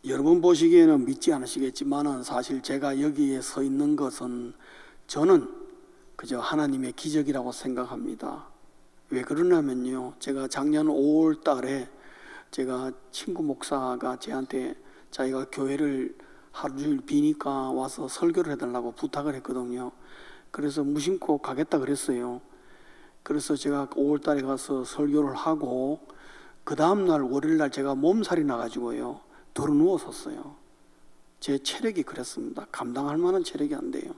여러분 보시기에는 믿지 않으시겠지만은 사실 제가 여기에 서 있는 것은 저는 그저 하나님의 기적이라고 생각합니다. 왜 그러냐면요, 제가 작년 5월 달에 제가 친구 목사가 저한테 자기가 교회를 하루 종일 비니까 와서 설교를 해달라고 부탁을 했거든요. 그래서 무심코 가겠다 그랬어요. 그래서 제가 5월 달에 가서 설교를 하고 그 다음날 월요일 날 제가 몸살이 나가지고요 들어 누웠었어요. 제 체력이 그랬습니다. 감당할 만한 체력이 안 돼요.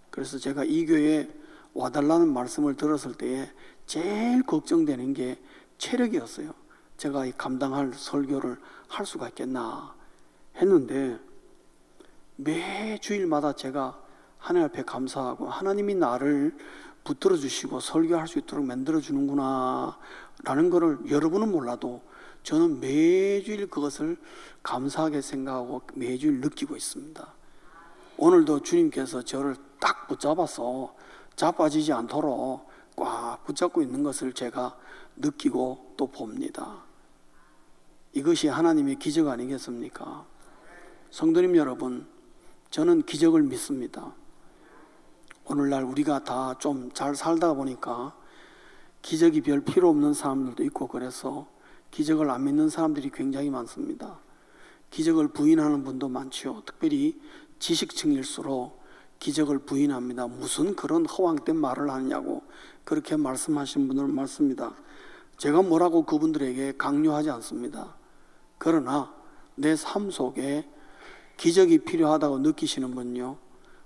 그래서 제가 이 교회에 와달라는 말씀을 들었을 때에 제일 걱정되는 게 체력이었어요. 제가 이 감당할 설교를 할 수가 있겠나 했는데, 매 주일마다 제가 하나님 앞에 감사하고 하나님이 나를 붙들어 주시고 설교할 수 있도록 만들어 주는구나 라는 것을 여러분은 몰라도 저는 매주일 그것을 감사하게 생각하고 매주일 느끼고 있습니다. 오늘도 주님께서 저를 딱 붙잡아서 자빠지지 않도록 꽉 붙잡고 있는 것을 제가 느끼고 또 봅니다. 이것이 하나님의 기적 아니겠습니까? 성도님 여러분, 저는 기적을 믿습니다. 오늘날 우리가 다 좀 잘 살다 보니까 기적이 별 필요 없는 사람들도 있고 그래서 기적을 안 믿는 사람들이 굉장히 많습니다. 기적을 부인하는 분도 많죠. 특별히 지식층일수록 기적을 부인합니다. 무슨 그런 허황된 말을 하느냐고 그렇게 말씀하신 분들 많습니다. 제가 뭐라고 그분들에게 강요하지 않습니다. 그러나 내 삶 속에 기적이 필요하다고 느끼시는 분요,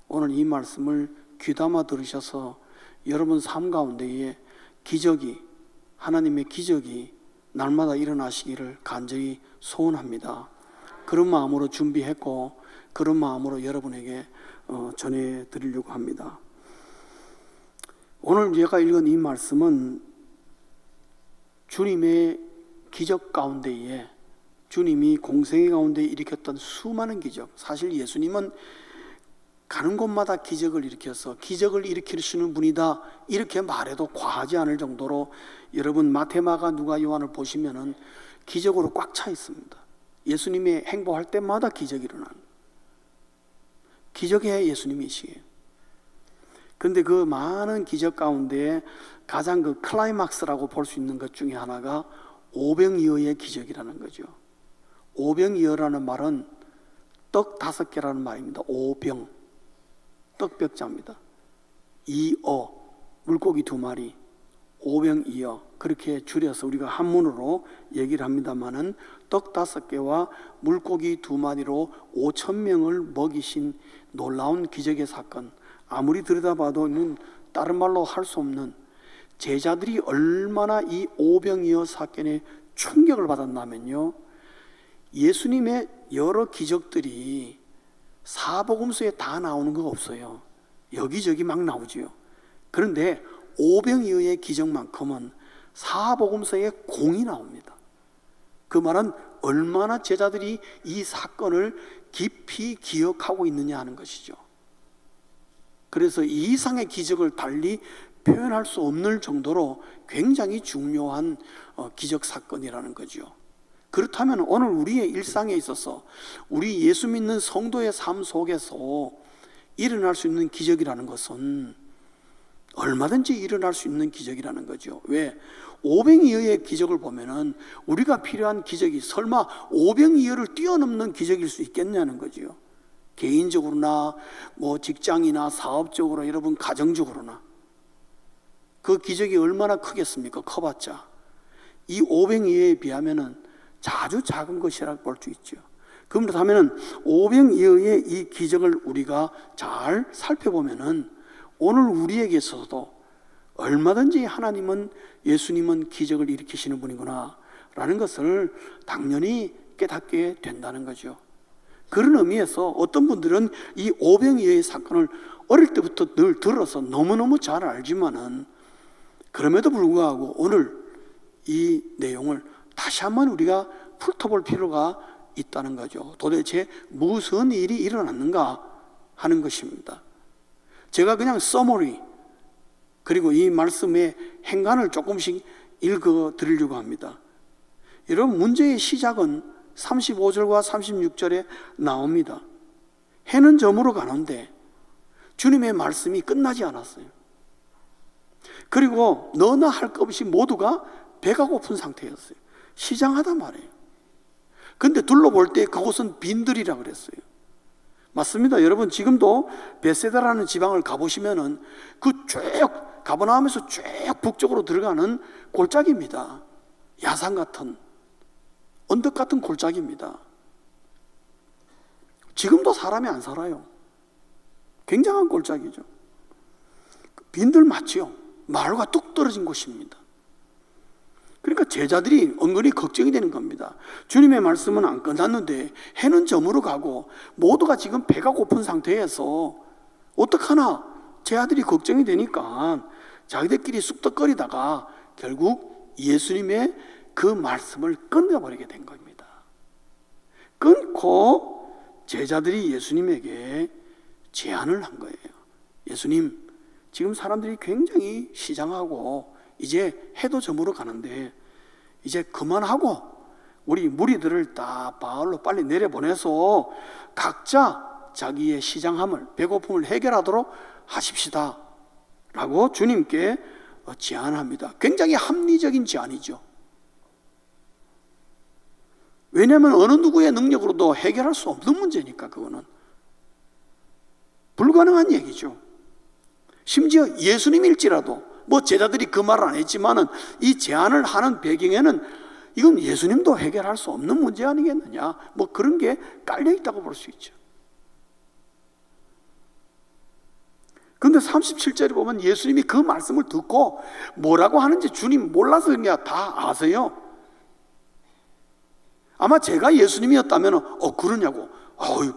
오늘 이 말씀을 귀담아 들으셔서 여러분 삶 가운데에 기적이, 하나님의 기적이 날마다 일어나시기를 간절히 소원합니다. 그런 마음으로 준비했고 그런 마음으로 여러분에게 전해드리려고 합니다. 오늘 제가 읽은 이 말씀은 주님의 기적 가운데에, 주님이 공생애 가운데 일으켰던 수많은 기적, 사실 예수님은 가는 곳마다 기적을 일으켜서 기적을 일으키시는 분이다 이렇게 말해도 과하지 않을 정도로 여러분 마태마가 누가 요한을 보시면은 기적으로 꽉 차 있습니다. 예수님이 행보할 때마다 기적이 일어나는, 기적의 예수님이시에요. 그런데 그 많은 기적 가운데 가장 그 클라이막스라고 볼 수 있는 것 중에 하나가 오병이어의 기적이라는 거죠. 오병이어라는 말은 떡 5개라는 말입니다. 오병, 떡벽자입니다. 이어, 물고기 2마리, 오병이어, 그렇게 줄여서 우리가 한문으로 얘기를 합니다마는 떡 5개와 물고기 2마리로 5,000명을 먹이신 놀라운 기적의 사건, 아무리 들여다봐도 다른 말로 할 수 없는, 제자들이 얼마나 이 오병이어 사건에 충격을 받았냐면요, 예수님의 여러 기적들이 사복음서에 다 나오는 거 없어요. 여기저기 막 나오지요. 그런데 오병이어의 기적만큼은 사복음서에 공이 나옵니다. 그 말은 얼마나 제자들이 이 사건을 깊이 기억하고 있느냐 하는 것이죠. 그래서 이 이상의 기적을 달리 표현할 수 없는 정도로 굉장히 중요한 기적 사건이라는 거죠. 그렇다면 오늘 우리의 일상에 있어서 우리 예수 믿는 성도의 삶 속에서 일어날 수 있는 기적이라는 것은 얼마든지 일어날 수 있는 기적이라는 거죠. 왜? 오병이어의 기적을 보면은 우리가 필요한 기적이 설마 오병이어를 뛰어넘는 기적일 수 있겠냐는 거죠. 개인적으로나 뭐 직장이나 사업적으로, 여러분 가정적으로나 그 기적이 얼마나 크겠습니까? 커봤자 이 오병이어에 비하면은 아주 작은 것이라고 볼 수 있죠. 그렇다면 오병이어의 이 기적을 우리가 잘 살펴보면은 오늘 우리에게 있어서도 얼마든지 하나님은, 예수님은 기적을 일으키시는 분이구나 라는 것을 당연히 깨닫게 된다는 거죠. 그런 의미에서 어떤 분들은 이 오병이어의 사건을 어릴 때부터 늘 들어서 너무너무 잘 알지만은 그럼에도 불구하고 오늘 이 내용을 다시 한번 우리가 훑어볼 필요가 있다는 거죠. 도대체 무슨 일이 일어났는가 하는 것입니다. 제가 그냥 서머리, 그리고 이 말씀의 행간을 조금씩 읽어 드리려고 합니다. 여러분, 문제의 시작은 35절과 36절에 나옵니다. 해는 저물어 가는데 주님의 말씀이 끝나지 않았어요. 그리고 너나 할 것 없이 모두가 배가 고픈 상태였어요. 시장하단 말이에요. 근데 둘러볼 때 그곳은 빈들이라 그랬어요. 맞습니다. 여러분, 지금도 베세다라는 지방을 가보시면은 그 쭉 가버나움에서 쭉 북쪽으로 들어가는 골짜기입니다. 야산 같은, 언덕 같은 골짜기입니다. 지금도 사람이 안 살아요. 굉장한 골짜기죠. 빈들 맞지요. 마루가 뚝 떨어진 곳입니다. 그러니까 제자들이 은근히 걱정이 되는 겁니다. 주님의 말씀은 안 끝났는데 해는 저물어 가고 모두가 지금 배가 고픈 상태에서 어떡하나 제 아들이 걱정이 되니까 자기들끼리 쑥덕거리다가 결국 예수님의 그 말씀을 끊어버리게 된 겁니다. 끊고 제자들이 예수님에게 제안을 한 거예요. 예수님, 지금 사람들이 굉장히 시장하고 이제 해도 저물어 가는데 이제 그만하고 우리 무리들을 다 바울로 빨리 내려보내서 각자 자기의 시장함을, 배고픔을 해결하도록 하십시다 라고 주님께 제안합니다. 굉장히 합리적인 제안이죠. 왜냐하면 어느 누구의 능력으로도 해결할 수 없는 문제니까. 그거는 불가능한 얘기죠. 심지어 예수님일지라도, 뭐 제자들이 그 말을 안 했지만은 이 제안을 하는 배경에는 이건 예수님도 해결할 수 없는 문제 아니겠느냐, 뭐 그런 게 깔려 있다고 볼 수 있죠. 근데 37절에 보면 예수님이 그 말씀을 듣고 뭐라고 하는지 주님 몰라서 그냥 다 아세요. 아마 제가 예수님이었다면 그러냐고,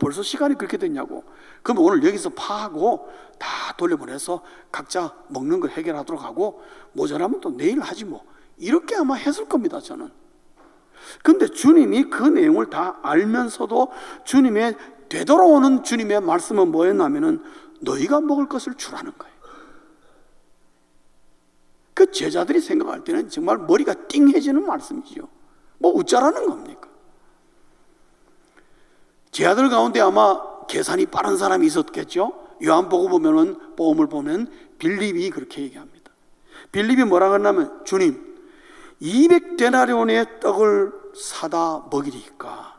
벌써 시간이 그렇게 됐냐고, 그럼 오늘 여기서 파하고 다 돌려보내서 각자 먹는 거 해결하도록 하고 모자라면 또 내일 하지 뭐, 이렇게 아마 했을 겁니다, 저는. 근데 주님이 그 내용을 다 알면서도 주님의 되돌아오는 주님의 말씀은 뭐였냐면은 너희가 먹을 것을 주라는 거예요. 그 제자들이 생각할 때는 정말 머리가 띵해지는 말씀이죠. 뭐 어쩌라는 겁니까? 제자들 가운데 아마 계산이 빠른 사람이 있었겠죠. 요한복음을 보면 빌립이 그렇게 얘기합니다. 빌립이 뭐라 그러냐면, 주님 200데나리온의 떡을 사다 먹이리까.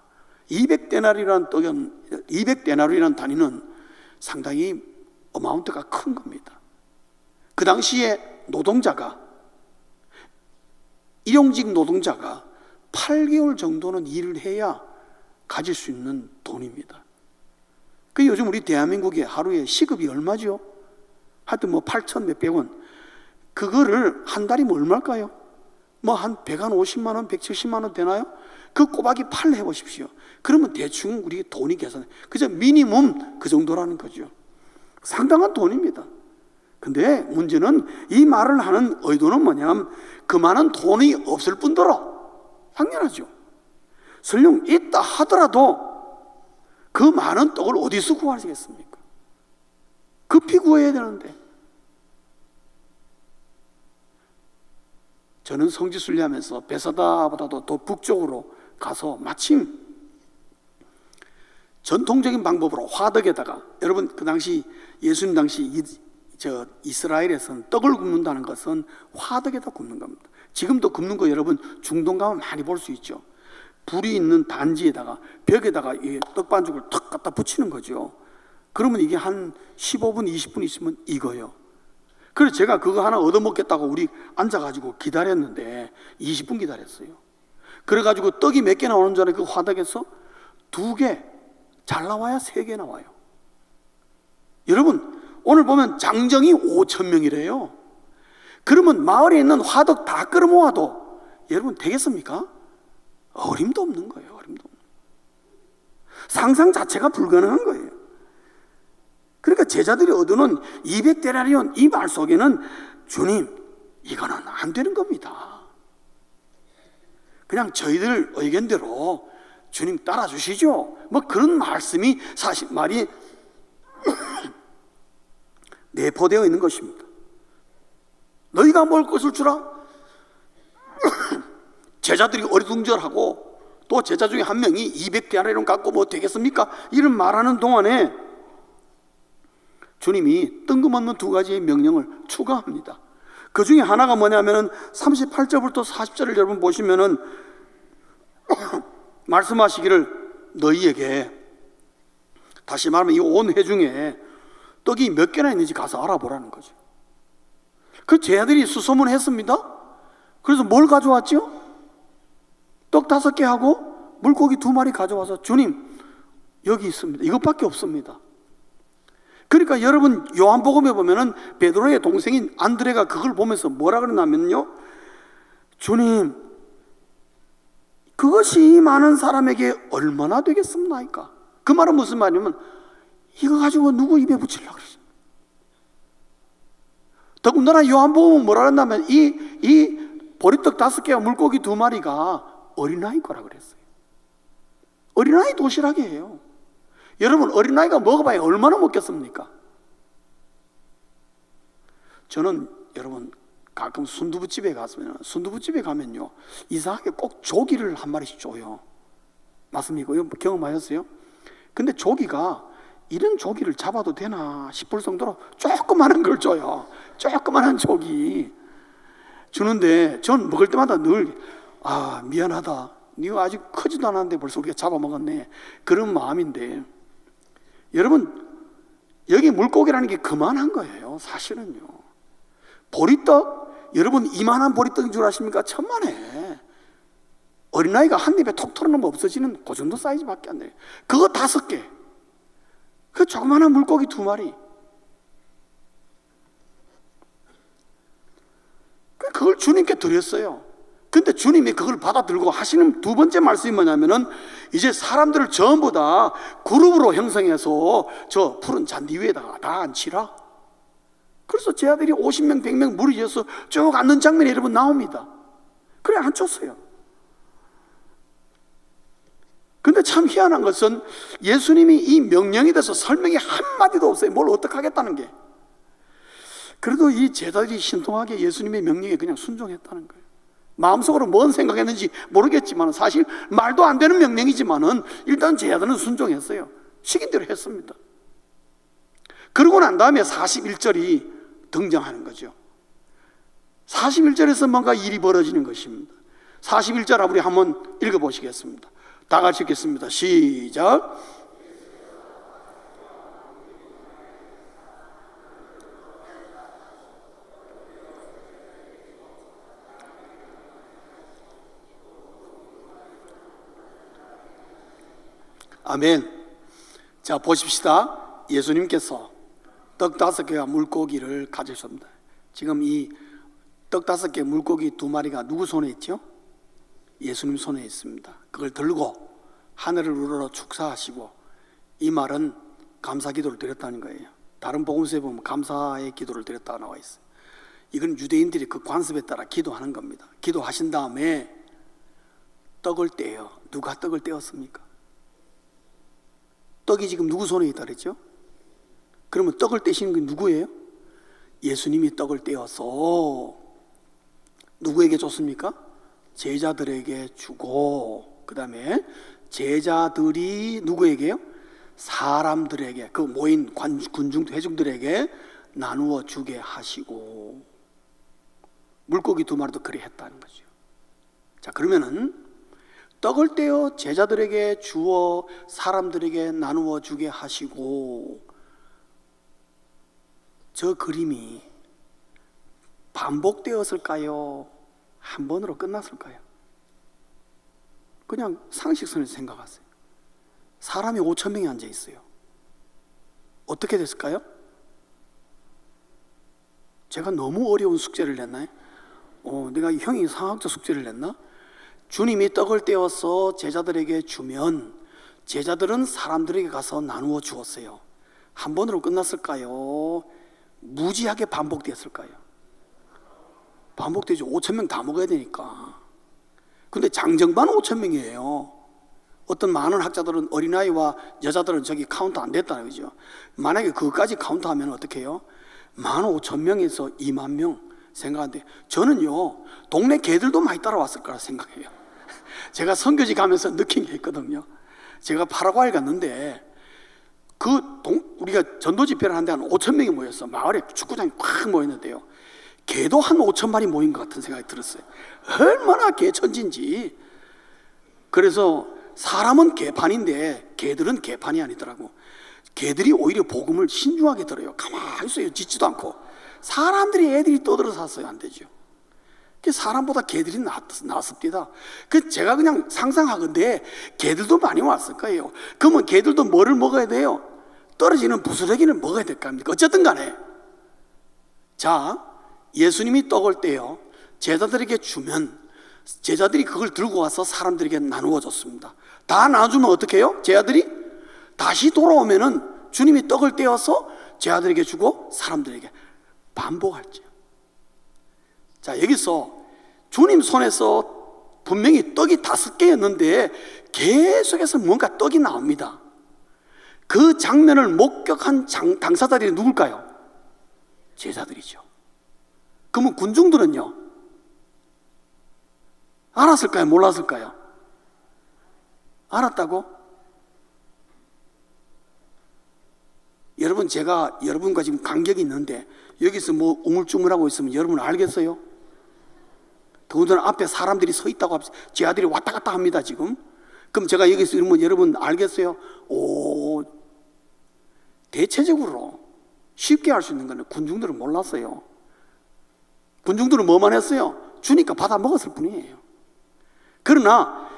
200데나리라는 단위는 상당히 어마운트가 큰 겁니다. 그 당시에 일용직 노동자가 8개월 정도는 일을 해야 가질 수 있는 돈입니다. 그 요즘 우리 대한민국의 하루에 시급이 얼마죠? 하여튼 뭐 8천 몇백 원. 그거를 한 달이면 얼마일까요? 뭐 한 150만 원, 170만 원 되나요? 그 꼬박이 8 해보십시오. 그러면 대충 우리 돈이 계산해. 그저 미니멈 그 정도라는 거죠. 상당한 돈입니다. 근데 문제는 이 말을 하는 의도는 뭐냐면 그 많은 돈이 없을 뿐더러, 당연하죠, 설령 있다 하더라도 그 많은 떡을 어디서 구하시겠습니까? 급히 구해야 되는데. 저는 성지순례하면서 베사다보다도 더 북쪽으로 가서 마침 전통적인 방법으로 화덕에다가, 여러분 그 당시 예수님 당시 이스라엘에서는 떡을 굽는다는 것은 화덕에다 굽는 겁니다. 지금도 굽는 거 여러분 중동 가면 많이 볼 수 있죠. 불이 있는 단지에다가 벽에다가 이 떡반죽을 탁 갖다 붙이는 거죠. 그러면 이게 한 15분 20분 있으면 익어요. 그래서 제가 그거 하나 얻어먹겠다고 우리 앉아가지고 기다렸는데 20분 기다렸어요. 그래가지고 떡이 몇 개 나오는 줄 알아요? 그 화덕에서 2개, 잘 나와야 3개 나와요. 여러분 오늘 보면 장정이 5,000명이래요. 그러면 마을에 있는 화덕 다 끌어모아도 여러분 되겠습니까? 어림도 없는 거예요. 어림도 없는 거예요. 상상 자체가 불가능한 거예요. 그러니까 제자들이 얻어놓은 200데나리온 이 말 속에는 주님 이거는 안 되는 겁니다. 그냥 저희들 의견대로 주님 따라주시죠, 뭐 그런 말씀이 사실 말이 내포되어 있는 것입니다. 너희가 먹을 것을 주라. 제자들이 어리둥절하고 또 제자 중에 한 명이 200데나리온 갖고 뭐 되겠습니까? 이런 말하는 동안에 주님이 뜬금없는 두 가지의 명령을 추가합니다. 그 중에 하나가 뭐냐면은 38절부터 40절을 여러분 보시면은 말씀하시기를 너희에게, 다시 말하면 이 온 회중에 떡이 몇 개나 있는지 가서 알아보라는 거죠. 그 제자들이 수소문했습니다. 그래서 뭘 가져왔죠? 떡 5개 하고 물고기 2마리 가져와서 주님 여기 있습니다. 이것밖에 없습니다. 그러니까 여러분 요한복음에 보면은 베드로의 동생인 안드레가 그걸 보면서 뭐라 그러냐면요, 주님 그것이 많은 사람에게 얼마나 되겠습니까? 그 말은 무슨 말이냐면 이거 가지고 누구 입에 붙이려고 그러죠. 더군다나 요한복음은 뭐라 그랬냐면 이 보리떡 5개와 물고기 2마리가 어린아이 거라 그랬어요. 어린아이 도시락이에요. 여러분 어린아이가 먹어봐야 얼마나 먹겠습니까? 저는 여러분 가끔 순두부집에 가면요 이상하게 꼭 조기를 한 마리씩 줘요. 맞습니까? 이거 경험하셨어요? 근데 조기가 이런 조기를 잡아도 되나 싶을 정도로 조그마한 걸 줘요. 조그마한 조기 주는데 전 먹을 때마다 늘 미안하다, 네가 아직 크지도 않았는데 벌써 우리가 잡아먹었네, 그런 마음인데, 여러분 여기 물고기라는 게 그만한 거예요. 사실은요 보리떡, 여러분 이만한 보리떡인 줄 아십니까? 천만에 어린아이가 한 입에 톡 털어놓으면 없어지는 그 정도 사이즈밖에 안 돼요. 그거 5개, 그 조그마한 물고기 2마리, 그걸 주님께 드렸어요. 근데 주님이 그걸 받아들고 하시는 두 번째 말씀이 뭐냐면은 이제 사람들을 전부 다 그룹으로 형성해서 저 푸른 잔디 위에다가 다 앉히라. 그래서 제 아들이 50명 100명 무리져서 쭉 앉는 장면이 여러분 나옵니다. 그래 앉혔어요. 근데 참 희한한 것은 예수님이 이 명령에 대해서 설명이 한마디도 없어요. 뭘 어떻게 하겠다는 게. 그래도 이 제자들이 신통하게 예수님의 명령에 그냥 순종했다는 거예요. 마음속으로 뭔 생각했는지 모르겠지만 사실 말도 안 되는 명령이지만은 일단 제자들은 순종했어요. 시킨 대로 했습니다. 그러고 난 다음에 41절이 등장하는 거죠. 41절에서 뭔가 일이 벌어지는 것입니다. 41절 우리 한번 읽어보시겠습니다. 다 같이 읽겠습니다. 시작. 아멘. 자 보십시다. 예수님께서 떡 5개와 물고기를 가지셨습니다. 지금 이 떡 5개 물고기 2마리가 누구 손에 있죠? 예수님 손에 있습니다. 그걸 들고 하늘을 우러러 축사하시고, 이 말은 감사 기도를 드렸다는 거예요. 다른 복음서에 보면 감사의 기도를 드렸다고 나와 있어요. 이건 유대인들이 그 관습에 따라 기도하는 겁니다. 기도하신 다음에 떡을 떼요. 누가 떡을 떼었습니까? 떡이 지금 누구 손에 있다 그랬죠? 그러면 떡을 떼시는 게 누구예요? 예수님이 떡을 떼어서 누구에게 줬습니까? 제자들에게 주고, 그 다음에 제자들이 누구에게요? 사람들에게, 그 모인 군중 회중들에게 나누어 주게 하시고, 물고기 2마리도 그래 했다는 거죠. 자 그러면은 떡을 떼어 제자들에게 주어 사람들에게 나누어 주게 하시고, 저 그림이 반복되었을까요? 한 번으로 끝났을까요? 그냥 상식선에서 생각하세요. 사람이 5,000명이 앉아 있어요. 어떻게 됐을까요? 제가 너무 어려운 숙제를 냈나요? 내가 형이 상학적 숙제를 냈나? 주님이 떡을 떼어서 제자들에게 주면 제자들은 사람들에게 가서 나누어 주었어요. 한 번으로 끝났을까요? 무지하게 반복되었을까요? 반복되죠. 5,000명 다 먹어야 되니까. 근데 장정반 5,000명이에요. 어떤 많은 학자들은 어린아이와 여자들은 저기 카운트 안 됐다는 거죠. 만약에 그것까지 카운트하면 어떻게 해요? 15,000명에서 2만 명 생각하는데, 저는요 동네 개들도 많이 따라왔을 거라 생각해요. 제가 선교지 가면서 느낀 게 있거든요. 제가 파라과이 갔는데 우리가 전도 집회를 하는데 한 5천 명이 모였어. 마을에 축구장이 꽉 모였는데요. 개도 한 5천 마리 모인 것 같은 생각이 들었어요. 얼마나 개천지인지. 그래서 사람은 개판인데 개들은 개판이 아니더라고. 개들이 오히려 복음을 신중하게 들어요. 가만히 있어요. 짖지도 않고. 사람들이 애들이 떠들어 샀어요. 안 되죠. 사람보다 개들이 낫습니다. 제가 그냥 상상하건대 개들도 많이 왔을 거예요. 그러면 개들도 뭐를 먹어야 돼요? 떨어지는 부스러기를 먹어야 될 거 아닙니까? 어쨌든 간에 자, 예수님이 떡을 떼요 제자들에게 주면 제자들이 그걸 들고 와서 사람들에게 나누어 줬습니다. 다 나눠주면 어떻게 해요? 제자들이 다시 돌아오면은 주님이 떡을 떼어서 제자들에게 주고 사람들에게 반복할지요. 자, 여기서 주님 손에서 분명히 떡이 5개였는데 계속해서 뭔가 떡이 나옵니다. 그 장면을 목격한 당사자들이 누굴까요? 제자들이죠. 그러면 군중들은요? 알았을까요? 몰랐을까요? 알았다고? 여러분, 제가 여러분과 지금 간격이 있는데 여기서 뭐 우물쭈물하고 있으면 여러분 알겠어요? 더군다나 앞에 사람들이 서 있다고 제 아들이 왔다 갔다 합니다 지금. 그럼 제가 여기서 이러면 여러분 알겠어요? 대체적으로 쉽게 할 수 있는 거는 군중들은 몰랐어요. 군중들은 뭐만 했어요? 주니까 받아 먹었을 뿐이에요. 그러나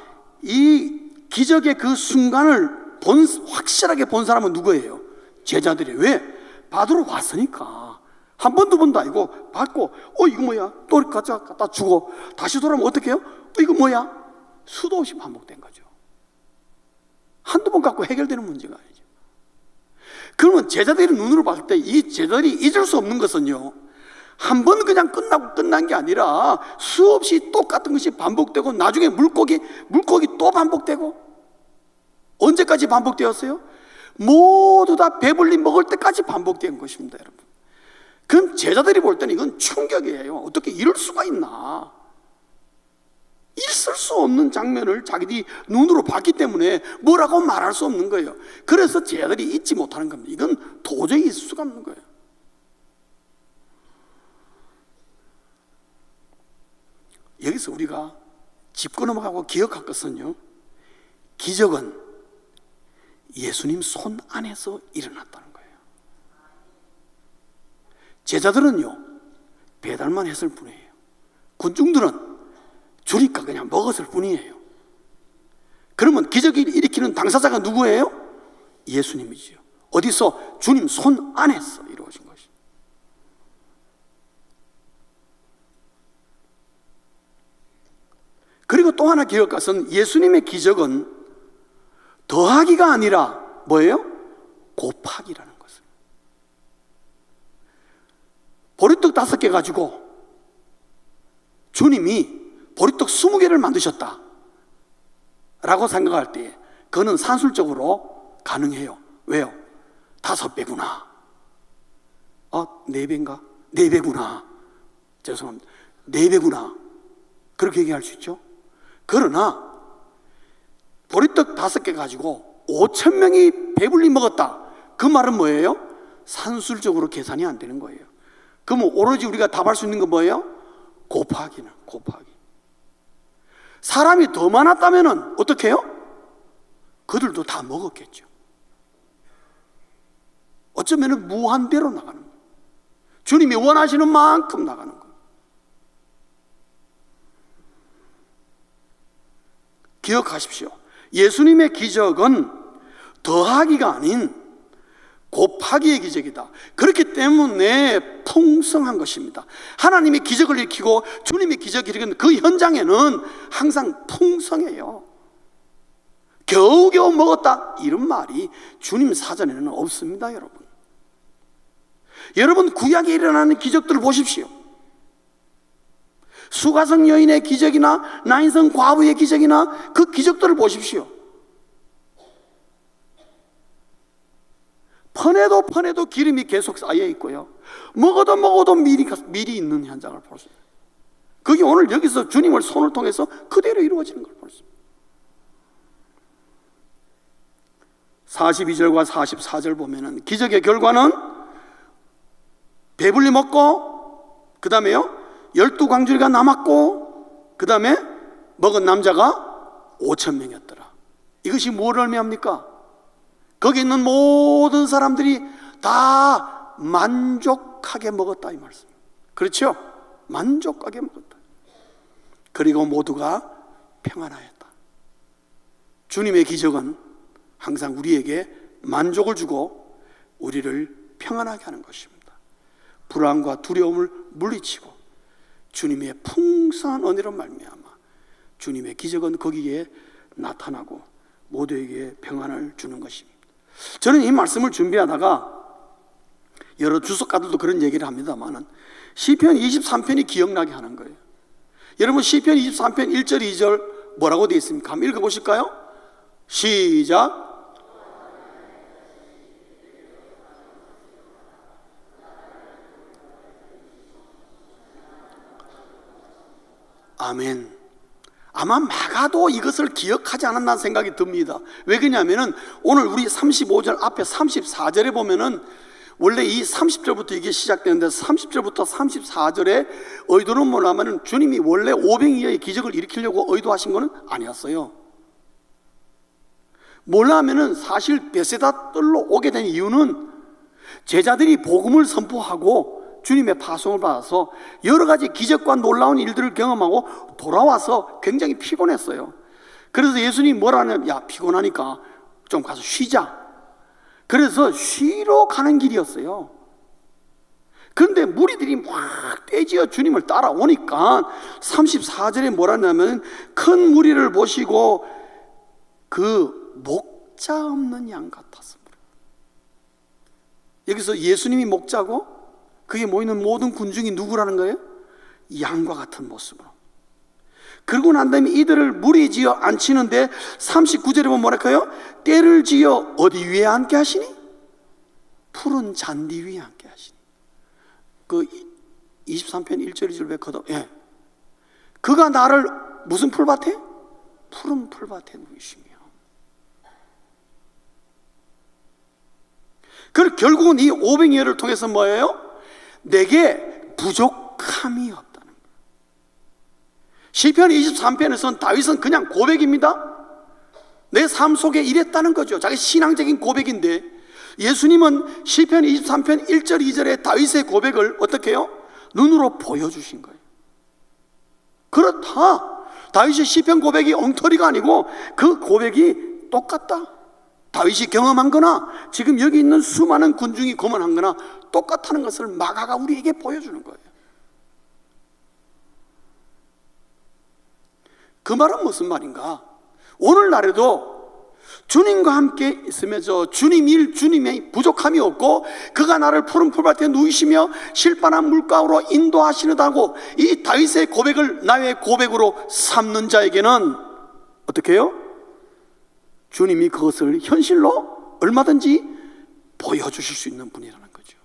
이 기적의 그 순간을 확실하게 본 사람은 누구예요? 제자들이. 왜? 받으러 왔으니까. 한 번, 두 번도 아니고 받고 이거 뭐야? 또 갖다 주고 다시 돌아오면 어떻게 해요? 이거 뭐야? 수도 없이 반복된 거죠. 한두 번 갖고 해결되는 문제가 아니죠. 그러면 제자들이 눈으로 봤을 때 이 제자들이 잊을 수 없는 것은요, 한 번 그냥 끝나고 끝난 게 아니라 수없이 똑같은 것이 반복되고 나중에 물고기 또 반복되고. 언제까지 반복되었어요? 모두 다 배불리 먹을 때까지 반복된 것입니다, 여러분. 그럼 제자들이 볼 때는 이건 충격이에요. 어떻게 이럴 수가 있나? 있을 수 없는 장면을 자기들이 눈으로 봤기 때문에 뭐라고 말할 수 없는 거예요. 그래서 제자들이 잊지 못하는 겁니다. 이건 도저히 있을 수가 없는 거예요. 여기서 우리가 짚고 넘어가고 기억할 것은요, 기적은 예수님 손 안에서 일어났다는 거예요. 제자들은요, 배달만 했을 뿐이에요. 군중들은 주니까 그냥 먹었을 뿐이에요. 그러면 기적을 일으키는 당사자가 누구예요? 예수님이지요. 어디서? 주님 손 안에서 이루어진 것이. 그리고 또 하나 기억할 것은 예수님의 기적은 더하기가 아니라 뭐예요? 곱하기라는 것을. 보리떡 5개 가지고 주님이 보리떡 20개를 만드셨다 라고 생각할 때 그거는 산술적으로 가능해요. 왜요? 5배구나. 4배인가? 4배구나. 죄송합니다. 4배구나. 그렇게 얘기할 수 있죠. 그러나 보리떡 5개 가지고 5,000명이 배불리 먹었다. 그 말은 뭐예요? 산술적으로 계산이 안 되는 거예요. 그러면 오로지 우리가 답할 수 있는 건 뭐예요? 곱하기는 곱하기. 사람이 더 많았다면 어떻게 해요? 그들도 다 먹었겠죠. 어쩌면 무한대로 나가는 거예요. 주님이 원하시는 만큼 나가는 거예요. 기억하십시오. 예수님의 기적은 더하기가 아닌 곱하기의 기적이다. 그렇기 때문에 풍성한 것입니다. 하나님이 기적을 일으키고 주님이 기적을 일으키는 그 현장에는 항상 풍성해요. 겨우겨우 먹었다 이런 말이 주님 사전에는 없습니다. 여러분 구약에 일어나는 기적들을 보십시오. 수가성 여인의 기적이나 나인성 과부의 기적이나 그 기적들을 보십시오. 퍼내도 기름이 계속 쌓여 있고요, 먹어도 밀이 있는 현장을 볼 수 있어요. 그게 오늘 여기서 주님을 손을 통해서 그대로 이루어지는 걸 볼 수 있습니다. 42절과 44절 보면은 기적의 결과는 배불리 먹고, 그 다음에요 12광주리가 남았고, 그 다음에 먹은 남자가 5,000명이었더라. 이것이 뭘 의미합니까? 거기 있는 모든 사람들이 다 만족하게 먹었다 이 말씀. 그렇죠? 만족하게 먹었다. 그리고 모두가 평안하였다. 주님의 기적은 항상 우리에게 만족을 주고 우리를 평안하게 하는 것입니다. 불안과 두려움을 물리치고 주님의 풍성한 은혜로 말미암아 주님의 기적은 거기에 나타나고 모두에게 평안을 주는 것입니다. 저는 이 말씀을 준비하다가 여러 주석가들도 그런 얘기를 합니다만은 시편 23편이 기억나게 하는 거예요. 여러분 시편 23편 1절 2절 뭐라고 되어 있습니까? 한번 읽어보실까요? 시작. 아멘. 아마 마가도 이것을 기억하지 않았나 생각이 듭니다. 왜 그러냐면은 오늘 우리 35절 앞에 34절에 보면은 원래 이 30절부터 이게 시작되는데 30절부터 34절에 의도는 뭐냐면은 주님이 원래 오병이어의 기적을 일으키려고 의도하신 것은 아니었어요. 뭐냐면은 사실 베세다 뜰로 오게 된 이유는 제자들이 복음을 선포하고 주님의 파송을 받아서 여러 가지 기적과 놀라운 일들을 경험하고 돌아와서 굉장히 피곤했어요. 그래서 예수님이 뭐라냐면 야 피곤하니까 좀 가서 쉬자. 그래서 쉬러 가는 길이었어요. 그런데 무리들이 막 떼지어 주님을 따라오니까 34절에 뭐라냐면 큰 무리를 보시고 그 목자 없는 양 같았습니다. 여기서 예수님이 목자고 그게 모이는 모든 군중이 누구라는 거예요? 양과 같은 모습으로. 그러고 난 다음에 이들을 무리지어 앉히는데 39절에 보면 뭐랄까요? 때를 지어 어디 위에 앉게 하시니? 푸른 잔디 위에 앉게 하시니. 그 23편 1절 2절 왜 걷어? 예. 그가 나를 무슨 풀밭에? 푸른 풀밭에 누이시며. 그리고 결국은 이 오병이어를 통해서 뭐예요? 내게 부족함이 없다는 거예요. 시편 23편에서는 다윗은 그냥 고백입니다. 내 삶 속에 이랬다는 거죠. 자기 신앙적인 고백인데 예수님은 시편 23편 1절 2절의 다윗의 고백을 어떻게 해요? 눈으로 보여주신 거예요. 그렇다. 다윗의 시편 고백이 엉터리가 아니고 그 고백이 똑같다. 다윗이 경험한 거나 지금 여기 있는 수많은 군중이 경험한 거나 똑같다는 것을 마가가 우리에게 보여주는 거예요. 그 말은 무슨 말인가? 오늘날에도 주님과 함께 있으면서 주님 일, 주님의 부족함이 없고 그가 나를 푸른 풀밭에 누이시며 실반한 물가로 인도하시는다고 이 다윗의 고백을 나의 고백으로 삼는 자에게는 어떻게 해요? 주님이 그것을 현실로 얼마든지 보여주실 수 있는 분이라는 거죠.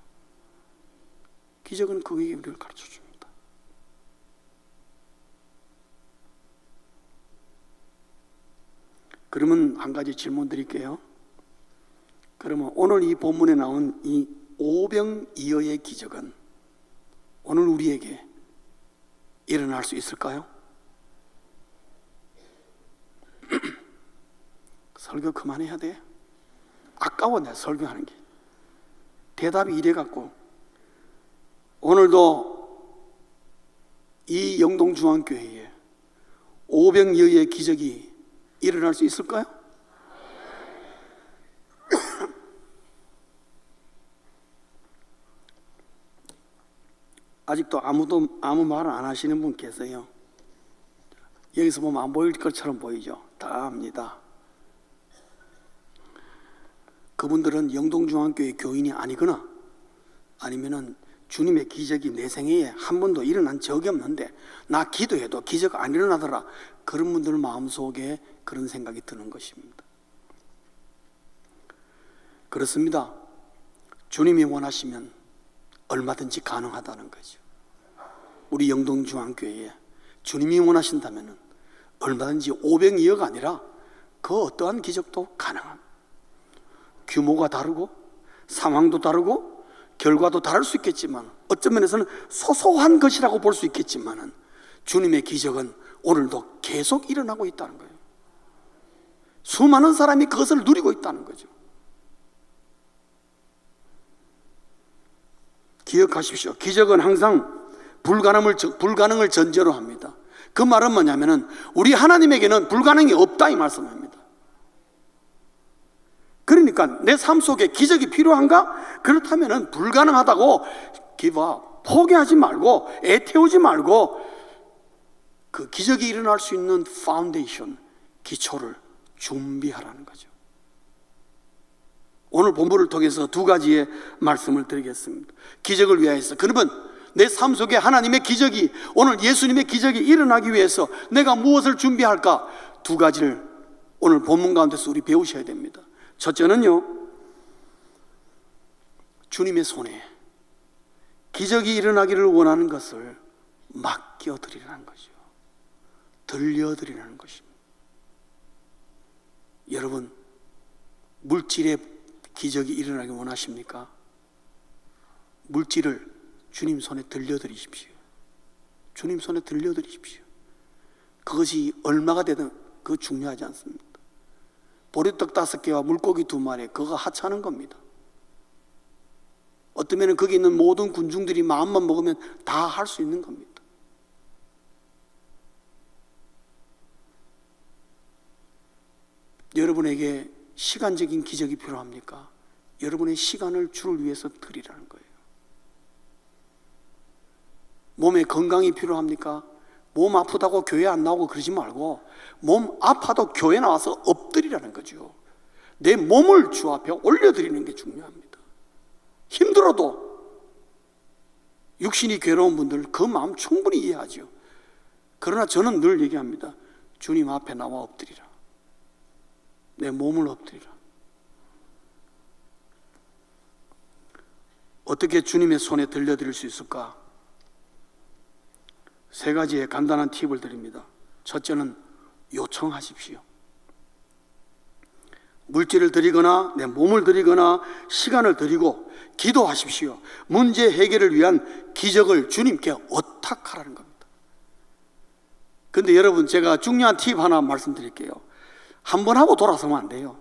기적은 그게 우리를 가르쳐 줍니다. 그러면 한 가지 질문 드릴게요. 그러면 오늘 이 본문에 나온 이 오병이어의 기적은 오늘 우리에게 일어날 수 있을까요? 설교 그만해야 돼. 아까워 내 설교하는 게. 대답이 이래갖고 오늘도 이 영동중앙교회에 오병이어의 기적이 일어날 수 있을까요? 아직도 아무 말을 안 하시는 분 계세요. 여기서 보면 안 보일 것처럼 보이죠? 다 압니다. 그분들은 영동중앙교회 교인이 아니거나 아니면은 주님의 기적이 내 생애에 한 번도 일어난 적이 없는데 나 기도해도 기적 안 일어나더라. 그런 분들 마음속에 그런 생각이 드는 것입니다. 그렇습니다. 주님이 원하시면 얼마든지 가능하다는 거죠. 우리 영동중앙교회에 주님이 원하신다면 얼마든지 500이어가 아니라 그 어떠한 기적도 가능한, 규모가 다르고 상황도 다르고 결과도 다를 수 있겠지만, 어떤 면에서는 소소한 것이라고 볼 수 있겠지만 주님의 기적은 오늘도 계속 일어나고 있다는 거예요. 수많은 사람이 그것을 누리고 있다는 거죠. 기억하십시오. 기적은 항상 불가능을 전제로 합니다. 그 말은 뭐냐면은 우리 하나님에게는 불가능이 없다 이 말씀입니다. 그러니까 내 삶 속에 기적이 필요한가? 그렇다면은 불가능하다고 포기하지 말고 애태우지 말고 그 기적이 일어날 수 있는 파운데이션, 기초를 준비하라는 거죠. 오늘 본문을 통해서 두 가지의 말씀을 드리겠습니다. 기적을 위하여서, 그러면 내 삶 속에 하나님의 기적이, 오늘 예수님의 기적이 일어나기 위해서 내가 무엇을 준비할까? 두 가지를 오늘 본문 가운데서 우리 배우셔야 됩니다. 첫째는요, 주님의 손에 기적이 일어나기를 원하는 것을 맡겨드리라는 거죠. 들려드리라는 것입니다. 여러분, 물질의 기적이 일어나기 원하십니까? 물질을 주님 손에 들려드리십시오. 주님 손에 들려드리십시오. 그것이 얼마가 되든 그거 중요하지 않습니다. 보리떡 5개와 물고기 2마리, 그거 하찮은 겁니다. 어쩌면 거기 있는 모든 군중들이 마음만 먹으면 다 할 수 있는 겁니다. 여러분에게 시간적인 기적이 필요합니까? 여러분의 시간을 주를 위해서 드리라는 거예요. 몸에 건강이 필요합니까? 몸 아프다고 교회 안 나오고 그러지 말고 몸 아파도 교회 나와서 엎드리라는 거죠. 내 몸을 주 앞에 올려드리는 게 중요합니다. 힘들어도, 육신이 괴로운 분들 그 마음 충분히 이해하죠. 그러나 저는 늘 얘기합니다. 주님 앞에 나와 엎드리라. 내 몸을 엎드리라. 어떻게 주님의 손에 들려드릴 수 있을까? 3가지의 간단한 팁을 드립니다. 첫째는 요청하십시오. 물질을 드리거나 내 몸을 드리거나 시간을 드리고 기도하십시오. 문제 해결을 위한 기적을 주님께 의탁하라는 겁니다. 그런데 여러분, 제가 중요한 팁 하나 말씀드릴게요. 한 번 하고 돌아서면 안 돼요.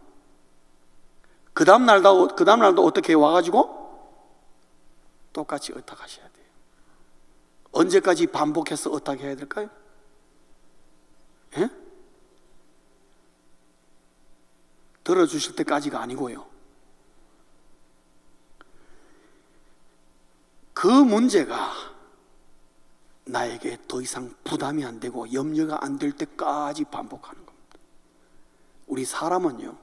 그 다음 날도 어떻게 와가지고 똑같이 의탁하셔야 돼요. 언제까지 반복해서 의탁해야 될까요? 예? 들어주실 때까지가 아니고요. 그 문제가 나에게 더 이상 부담이 안 되고 염려가 안 될 때까지 반복하는 겁니다. 우리 사람은요,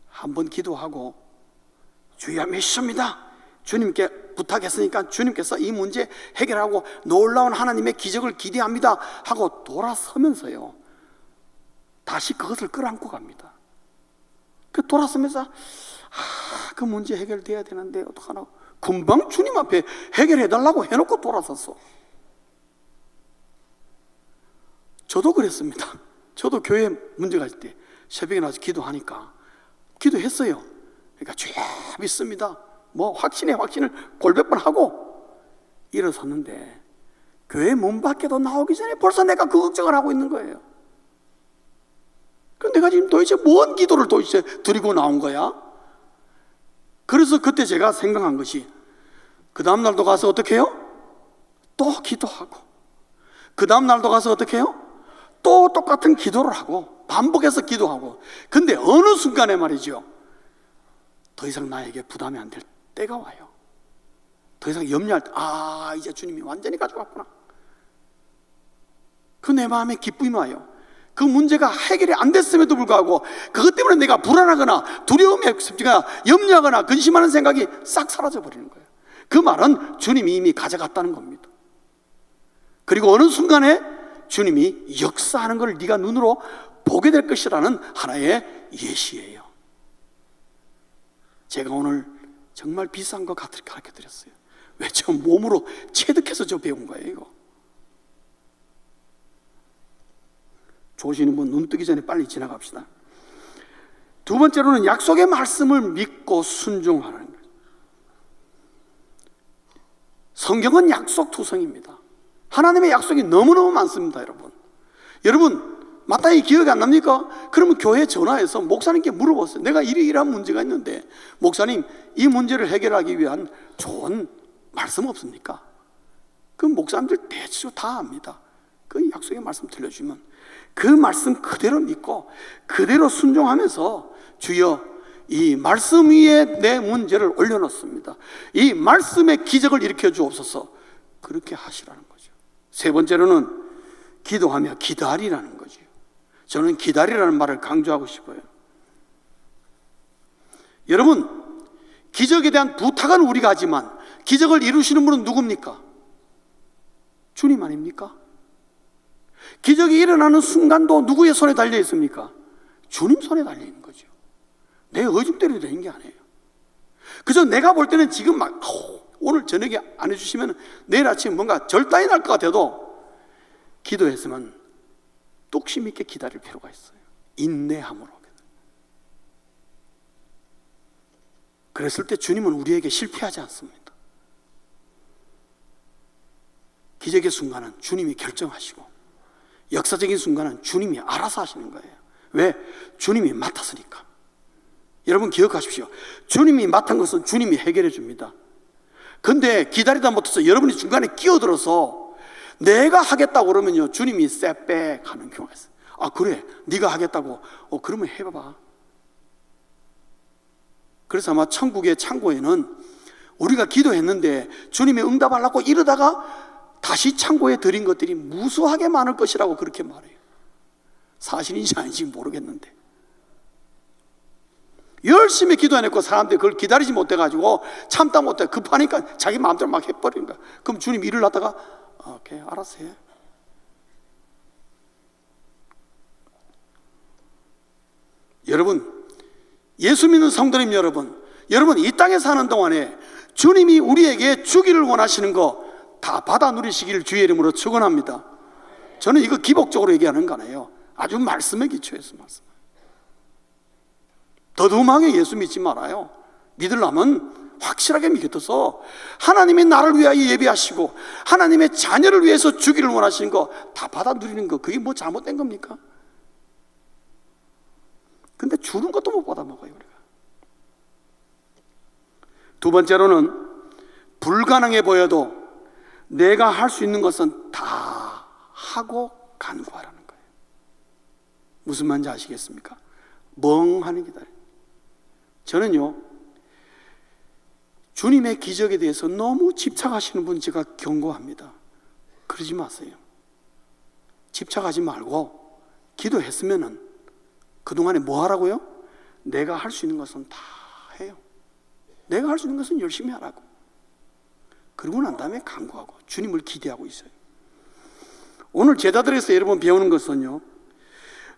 한번 기도하고 주여 믿습니다, 주님께 부탁했으니까 주님께서 이 문제 해결하고 놀라운 하나님의 기적을 기대합니다 하고 돌아서면서요, 다시 그것을 끌어안고 갑니다. 그 돌아서면서 그 문제 해결돼야 되는데 어떡하나, 금방 주님 앞에 해결해달라고 해놓고 돌아섰어. 저도 그랬습니다. 저도 교회 문제가 있을 때 새벽에 나와서 기도하니까 기도했어요. 그러니까 주여 믿습니다, 뭐 확신을 골몇 번 하고 일어섰는데 교회 문 밖에도 나오기 전에 벌써 내가 그 걱정을 하고 있는 거예요. 그럼 내가 지금 도대체 뭔 기도를 도대체 드리고 나온 거야? 그래서 그때 제가 생각한 것이, 그 다음 날도 가서 어떻게 해요? 또 기도하고, 그 다음 날도 가서 어떻게 해요? 또 똑같은 기도를 하고 반복해서 기도하고. 근데 어느 순간에 말이죠, 더 이상 나에게 부담이 안 될 때가 와요. 더 이상 염려할 때, 이제 주님이 완전히 가져갔구나. 그 내 마음에 기쁨이 와요. 그 문제가 해결이 안 됐음에도 불구하고 그것 때문에 내가 불안하거나 두려움에 염려하거나 근심하는 생각이 싹 사라져 버리는 거예요. 그 말은 주님이 이미 가져갔다는 겁니다. 그리고 어느 순간에 주님이 역사하는 걸 네가 눈으로 보게 될 것이라는 하나의 예시예요. 제가 오늘 정말 비싼 거 가르쳐 드렸어요. 왜? 저 몸으로 체득해서 저 배운 거예요. 이거 조시는 분 눈 뜨기 전에 빨리 지나갑시다. 두 번째로는 약속의 말씀을 믿고 순종하는 거예요. 성경은 약속투성입니다. 하나님의 약속이 너무너무 많습니다. 여러분 마땅히 기억이 안 납니까? 그러면 교회에 전화해서 목사님께 물어보세요. 내가 이러한 문제가 있는데 목사님 이 문제를 해결하기 위한 좋은 말씀 없습니까? 그 목사님들 대체로 다 압니다. 그 약속의 말씀 들려주면 그 말씀 그대로 믿고 그대로 순종하면서 주여 이 말씀 위에 내 문제를 올려놓습니다. 이 말씀의 기적을 일으켜 주옵소서. 그렇게 하시라는 거죠. 세 번째로는 기도하며 기다리라는 거죠. 저는 기다리라는 말을 강조하고 싶어요. 여러분 기적에 대한 부탁은 우리가 하지만 기적을 이루시는 분은 누굽니까? 주님 아닙니까? 기적이 일어나는 순간도 누구의 손에 달려 있습니까? 주님 손에 달려 있는 거죠. 내 의중대로 되는 게 아니에요. 그저 내가 볼 때는 지금 막 오늘 저녁에 안 해주시면 내일 아침에 뭔가 절단이 날 것 같아도 기도했으면 뚝심 있게 기다릴 필요가 있어요. 인내함으로. 그랬을 때 주님은 우리에게 실패하지 않습니다. 기적의 순간은 주님이 결정하시고 역사적인 순간은 주님이 알아서 하시는 거예요. 왜? 주님이 맡았으니까. 여러분 기억하십시오. 주님이 맡은 것은 주님이 해결해 줍니다. 근데 기다리다 못해서 여러분이 중간에 끼어들어서 내가 하겠다고 그러면요 주님이 셋백 하는 경우가 있어요. 아 그래 네가 하겠다고? 그러면 해봐봐. 그래서 아마 천국의 창고에는 우리가 기도했는데 주님이 응답하려고 이러다가 다시 창고에 들인 것들이 무수하게 많을 것이라고 그렇게 말해요. 사실인지 아닌지 모르겠는데 열심히 기도해놓고 사람들이 그걸 기다리지 못해가지고 참다 못해 급하니까 자기 마음대로 막 해버리는 거야. 그럼 주님 일을 하다가 오케이 알았어 해. 여러분 예수 믿는 성도님 여러분 이 땅에 사는 동안에 주님이 우리에게 주기를 원하시는 거 다 받아 누리시기를 주의 이름으로 축원합니다. 저는 이거 기복적으로 얘기하는 거 아니에요. 아주 말씀에 기초해서 말씀. 더듬하게 예수 믿지 말아요. 믿으려면 확실하게 믿어서 하나님이 나를 위하여 예비하시고 하나님의 자녀를 위해서 주기를 원하시는 거 다 받아 누리는 거 그게 뭐 잘못된 겁니까? 근데 주는 것도 못 받아 먹어요 우리가. 두 번째로는 불가능해 보여도 내가 할 수 있는 것은 다 하고 간구하라는 거예요. 무슨 말인지 아시겠습니까? 멍하니 기다려. 저는요 주님의 기적에 대해서 너무 집착하시는 분 제가 경고합니다. 그러지 마세요. 집착하지 말고 기도했으면은 그동안에 뭐 하라고요? 내가 할 수 있는 것은 다 해요. 내가 할 수 있는 것은 열심히 하라고. 그러고 난 다음에 간구하고 주님을 기대하고 있어요. 오늘 제자들에서 여러분 배우는 것은요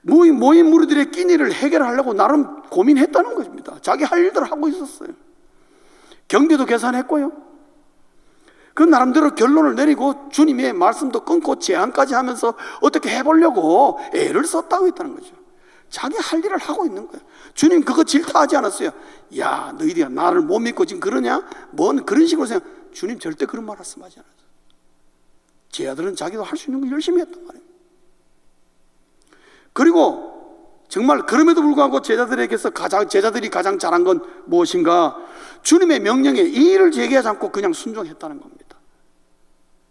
모인 무리들의 끼니를 해결하려고 나름 고민했다는 것입니다. 자기 할 일들을 하고 있었어요. 경비도 계산했고요 그 나름대로 결론을 내리고 주님의 말씀도 끊고 제안까지 하면서 어떻게 해보려고 애를 썼다고 했다는 거죠. 자기 할 일을 하고 있는 거예요. 주님 그거 질타하지 않았어요. 야 너희들이 나를 못 믿고 지금 그러냐? 뭔 그런 식으로 생각. 주님 절대 그런 말 말씀하지 않았어요. 제 아들은 자기도 할 수 있는 거 열심히 했단 말이에요. 그리고 정말 그럼에도 불구하고 제자들이 가장 잘한 건 무엇인가? 주님의 명령에 이의를 제기하지 않고 그냥 순종했다는 겁니다.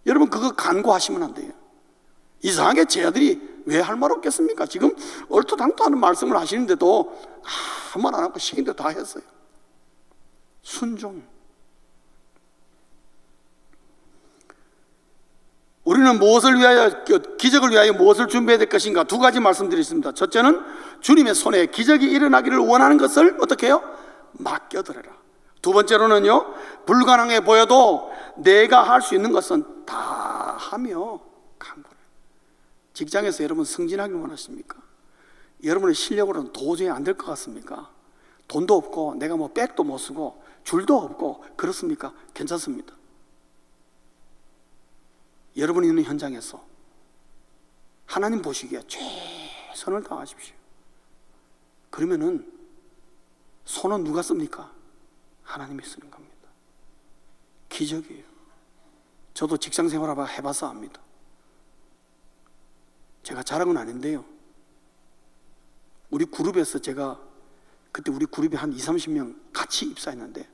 여러분 그거 간과하시면 안 돼요. 이상하게 제자들이 왜 할 말 없겠습니까? 지금 얼토당토하는 말씀을 하시는데도 아무 말 안 하고 시킨 대로 다 했어요. 순종. 우리는 무엇을 위하여 기적을 위하여 무엇을 준비해야 될 것인가? 두 가지 말씀드리겠습니다. 첫째는 주님의 손에 기적이 일어나기를 원하는 것을 어떻게 해요? 맡겨드려라. 두 번째로는요 불가능해 보여도 내가 할 수 있는 것은 다 하며 간구를. 직장에서 여러분 승진하기 원하십니까? 여러분의 실력으로는 도저히 안 될 것 같습니까? 돈도 없고 내가 뭐 백도 못 쓰고 줄도 없고 그렇습니까? 괜찮습니다. 여러분이 있는 현장에서 하나님 보시기에 최선을 다하십시오. 그러면은 손은 누가 씁니까? 하나님이 쓰는 겁니다. 기적이에요. 저도 직장 생활 해봐서 압니다. 제가 자랑은 아닌데요, 우리 그룹에서 제가 그때 우리 그룹에 한 20-30명 같이 입사했는데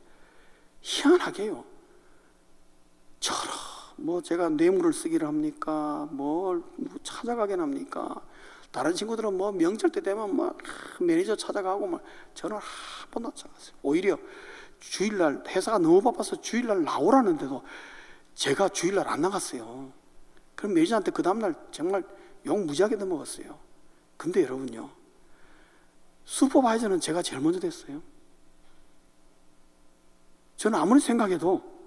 희한하게요, 뭐 제가 뇌물을 쓰기를 합니까? 뭘 찾아가긴 합니까? 다른 친구들은 뭐 명절 때 되면 뭐 매니저 찾아가고 뭐, 저는 한 번도 안 찾아갔어요. 오히려 주일날 회사가 너무 바빠서 주일날 나오라는데도 제가 주일날 안 나갔어요. 그럼 매니저한테 그 다음날 정말 욕 무지하게 먹었어요. 근데 여러분요, 슈퍼바이저는 제가 제일 먼저 됐어요. 저는 아무리 생각해도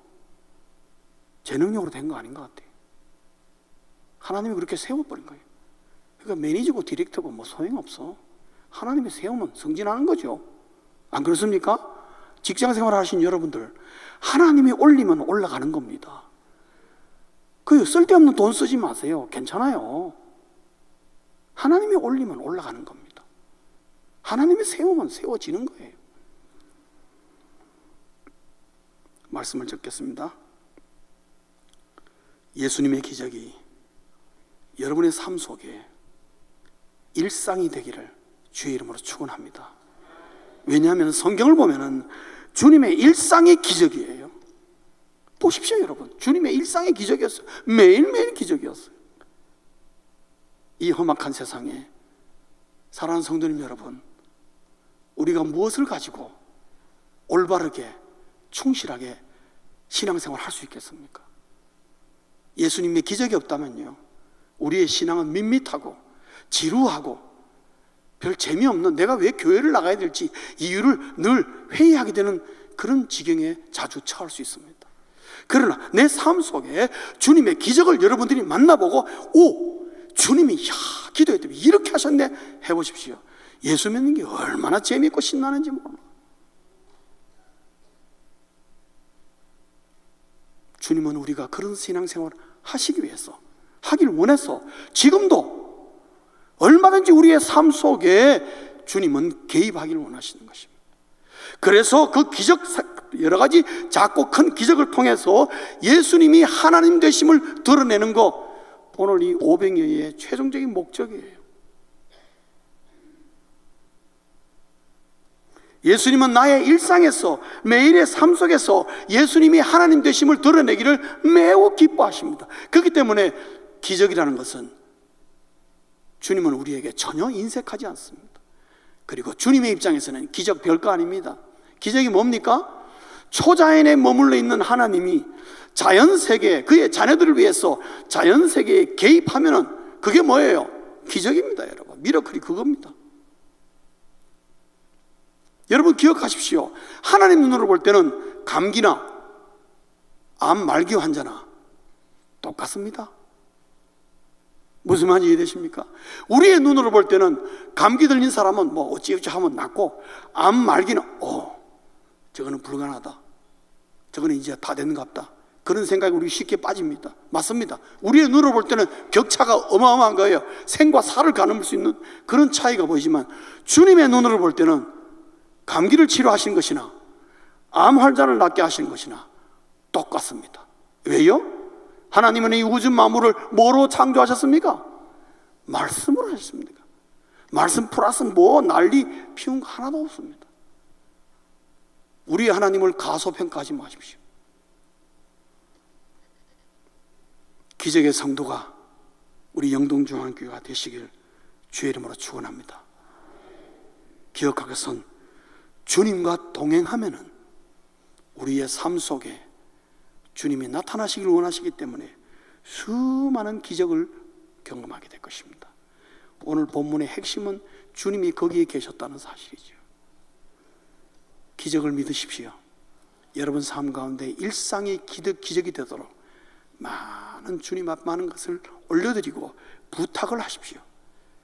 제 능력으로 된 거 아닌 것 같아요. 하나님이 그렇게 세워버린 거예요. 그러니까 매니저고 디렉터고 뭐 소용없어. 하나님이 세우면 승진하는 거죠. 안 그렇습니까? 직장생활 하신 여러분들, 하나님이 올리면 올라가는 겁니다. 그 쓸데없는 돈 쓰지 마세요. 괜찮아요. 하나님이 올리면 올라가는 겁니다. 하나님이 세우면 세워지는 거예요. 말씀을 적겠습니다. 예수님의 기적이 여러분의 삶 속에 일상이 되기를 주의 이름으로 축원합니다. 왜냐하면 성경을 보면은 주님의 일상의 기적이에요. 보십시오 여러분, 주님의 일상의 기적이었어요. 매일매일 기적이었어요. 이 험악한 세상에 사랑하는 성도님 여러분, 우리가 무엇을 가지고 올바르게 충실하게 신앙생활 할 수 있겠습니까? 예수님의 기적이 없다면요, 우리의 신앙은 밋밋하고 지루하고 별 재미없는, 내가 왜 교회를 나가야 될지 이유를 늘 회의하게 되는 그런 지경에 자주 처할 수 있습니다. 그러나 내 삶 속에 주님의 기적을 여러분들이 만나보고, 오, 주님이 기도했더니 이렇게 하셨네 해보십시오. 예수 믿는 게 얼마나 재미있고 신나는지 몰라. 주님은 우리가 그런 신앙생활을 하시기 위해서, 하기를 원해서 지금도 얼마든지 우리의 삶 속에 주님은 개입하기를 원하시는 것입니다. 그래서 그 기적, 여러 가지 작고 큰 기적을 통해서 예수님이 하나님 되심을 드러내는 것, 오늘 이 오병이어의 최종적인 목적이에요. 예수님은 나의 일상에서, 매일의 삶 속에서 예수님이 하나님 되심을 드러내기를 매우 기뻐하십니다. 그렇기 때문에 기적이라는 것은 주님은 우리에게 전혀 인색하지 않습니다. 그리고 주님의 입장에서는 기적 별거 아닙니다. 기적이 뭡니까? 초자연에 머물러 있는 하나님이 자연세계, 그의 자녀들을 위해서 자연세계에 개입하면은 그게 뭐예요? 기적입니다. 여러분, 미러클이 그겁니다. 여러분 기억하십시오. 하나님 눈으로 볼 때는 감기나 암 말기 환자나 똑같습니다. 무슨 말인지 이해되십니까? 우리의 눈으로 볼 때는 감기 들린 사람은 뭐 어찌어찌 하면 낫고, 암 말기는 저거는 불가능하다, 저거는 이제 다 됐는가 보다, 그런 생각이 우리 쉽게 빠집니다. 맞습니다. 우리의 눈으로 볼 때는 격차가 어마어마한 거예요. 생과 사를 가늠할 수 있는 그런 차이가 보이지만, 주님의 눈으로 볼 때는 감기를 치료하신 것이나 암 환자를 낫게 하신 것이나 똑같습니다. 왜요? 하나님은 이 우주 만물을 뭐로 창조하셨습니까? 말씀으로 하셨습니다. 말씀 플러스 뭐 난리 피운 거 하나도 없습니다. 우리 하나님을 가소평가하지 마십시오. 기적의 성도가 우리 영동중앙교회가 되시길 주의 이름으로 축원합니다. 기억하겠선 주님과 동행하면은 우리의 삶 속에 주님이 나타나시길 원하시기 때문에 수많은 기적을 경험하게 될 것입니다. 오늘 본문의 핵심은 주님이 거기에 계셨다는 사실이죠. 기적을 믿으십시오. 여러분 삶 가운데 일상의 기적이 되도록 많은 주님 앞 많은 것을 올려드리고 부탁을 하십시오.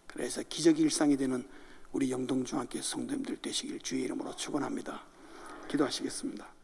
그래서 기적이 일상이 되는 우리 영동중앙교회 성도님들 되시길 주의 이름으로 축원합니다. 기도하시겠습니다.